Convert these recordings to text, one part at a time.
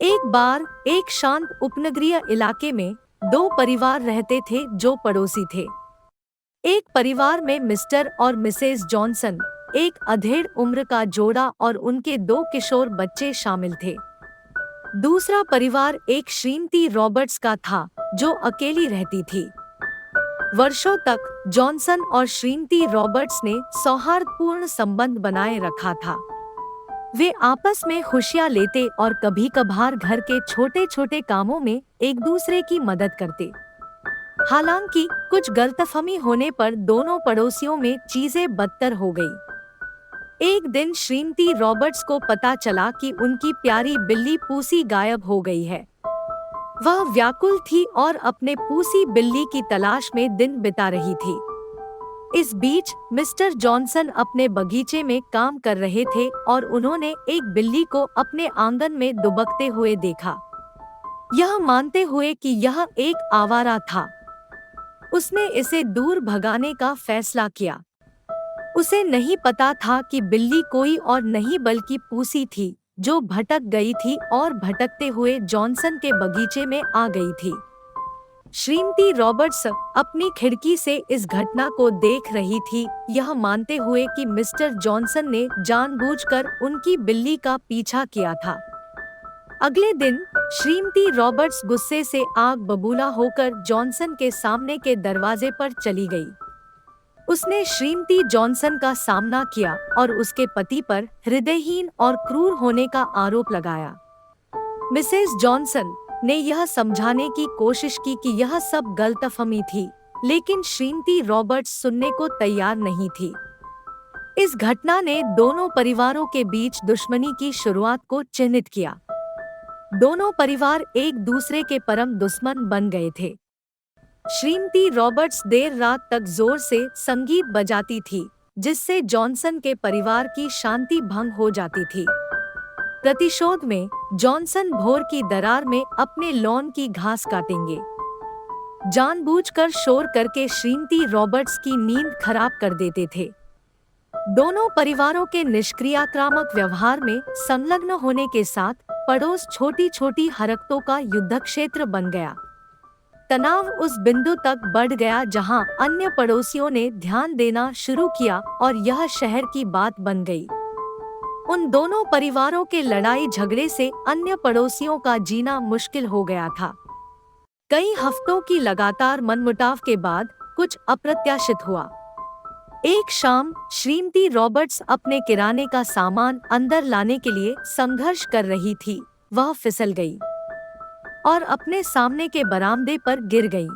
एक बार एक शांत उपनगरीय इलाके में दो परिवार रहते थे जो पड़ोसी थे। एक परिवार में मिस्टर और मिसेस जॉनसन, एक अधेड़ उम्र का जोड़ा और उनके दो किशोर बच्चे शामिल थे। दूसरा परिवार एक श्रीमती रॉबर्ट्स का था जो अकेली रहती थी। वर्षों तक जॉनसन और श्रीमती रॉबर्ट्स ने सौहार्दपूर्ण संबंध बनाए रखा था। वे आपस में खुशियां लेते और कभी कभार घर के छोटे छोटे कामों में एक दूसरे की मदद करते। हालांकि कुछ गलतफहमी होने पर दोनों पड़ोसियों में चीजें बदतर हो गई। एक दिन श्रीमती रॉबर्ट्स को पता चला कि उनकी प्यारी बिल्ली पूसी गायब हो गई है। वह व्याकुल थी और अपने पूसी बिल्ली की तलाश में दिन बिता रही थी। इस बीच मिस्टर जॉनसन अपने बगीचे में काम कर रहे थे और उन्होंने एक बिल्ली को अपने आंगन में दुबकते हुए देखा। यह मानते हुए कि यह एक आवारा था, उसने इसे दूर भगाने का फैसला किया। उसे नहीं पता था कि बिल्ली कोई और नहीं बल्कि पूसी थी, जो भटक गई थी और भटकते हुए जॉनसन के बगीचे में आ गई थी। श्रीमती रॉबर्ट्स अपनी खिड़की से इस घटना को देख रही थी, यह मानते हुए कि मिस्टर जॉनसन ने जानबूझकर उनकी बिल्ली का पीछा किया था। अगले दिन श्रीमती रॉबर्ट्स गुस्से से आग बबूला होकर जॉनसन के सामने के दरवाजे पर चली गई। उसने श्रीमती जॉनसन का सामना किया और उसके पति पर हृदयहीन और क्रूर होने का आरोप लगाया। मिसेस जॉनसन ने यह समझाने की कोशिश की कि यह सब गलतफहमी थी, लेकिन श्रीमती रॉबर्ट्स सुनने को तैयार नहीं थी। इस घटना ने दोनों परिवारों के बीच दुश्मनी की शुरुआत को चिन्हित किया। दोनों परिवार एक दूसरे के परम दुश्मन बन गए थे। श्रीमती रॉबर्ट्स देर रात तक जोर से संगीत बजाती थी, जिससे जॉनसन के परिवार की शांति भंग हो जाती थी। प्रतिशोध में जॉनसन भोर की दरार में अपने लॉन की घास काटेंगे। जानबूझकर शोर करके श्रीमती रॉबर्ट्स की नींद खराब कर देते थे। दोनों परिवारों के निष्क्रियात्मक व्यवहार में संलग्न होने के साथ पड़ोस छोटी छोटी हरकतों का युद्धक्षेत्र बन गया। तनाव उस बिंदु तक बढ़ गया जहां अन्य पड़ोसियों ने ध्यान देना शुरू किया और यह शहर की बात बन गई। उन दोनों परिवारों के लड़ाई झगड़े से अन्य पड़ोसियों का जीना मुश्किल हो गया था। कई हफ्तों की लगातार मनमुटाव के बाद कुछ अप्रत्याशित हुआ। एक शाम श्रीमती रॉबर्ट्स अपने किराने का सामान अंदर लाने के लिए संघर्ष कर रही थी। वह फिसल गई और अपने सामने के बरामदे पर गिर गई।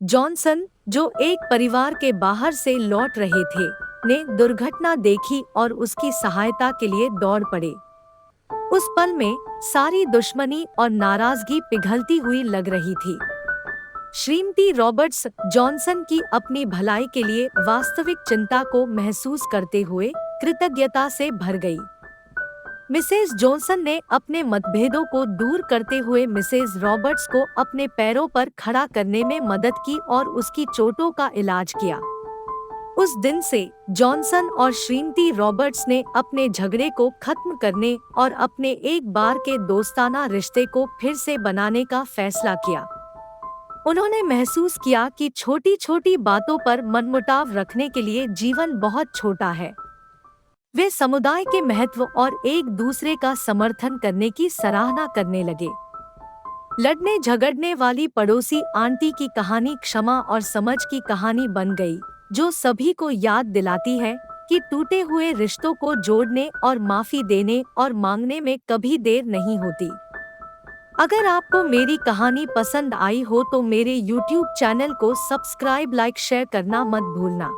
जॉनसन, जो एक परिवार के बाहर से लौट रहे थे, ने दुर्घटना देखी और उसकी सहायता के लिए दौड़ पड़े। उस पल में सारी दुश्मनी और नाराजगी पिघलती हुई लग रही थी। श्रीमती रॉबर्ट्स जॉनसन की अपनी भलाई के लिए वास्तविक चिंता को महसूस करते हुए कृतज्ञता से भर गई। मिसेस जॉनसन ने अपने मतभेदों को दूर करते हुए मिसेस रॉबर्ट्स को अपने पैरों पर खड़ा करने में मदद की और उसकी चोटों का इलाज किया। उस दिन से जॉनसन और श्रीमती रॉबर्ट्स ने अपने झगड़े को खत्म करने और अपने एक बार के दोस्ताना रिश्ते को फिर से बनाने का फैसला किया। उन्होंने महसूस किया कि छोटी छोटी बातों पर मनमुटाव रखने के लिए जीवन बहुत छोटा है। वे समुदाय के महत्व और एक दूसरे का समर्थन करने की सराहना करने लगे। लड़ने झगड़ने वाली पड़ोसी आंटी की कहानी क्षमा और समझ की कहानी बन गई, जो सभी को याद दिलाती है कि टूटे हुए रिश्तों को जोड़ने और माफी देने और मांगने में कभी देर नहीं होती। अगर आपको मेरी कहानी पसंद आई हो तो मेरे YouTube चैनल को सब्सक्राइब, लाइक, शेयर करना मत भूलना।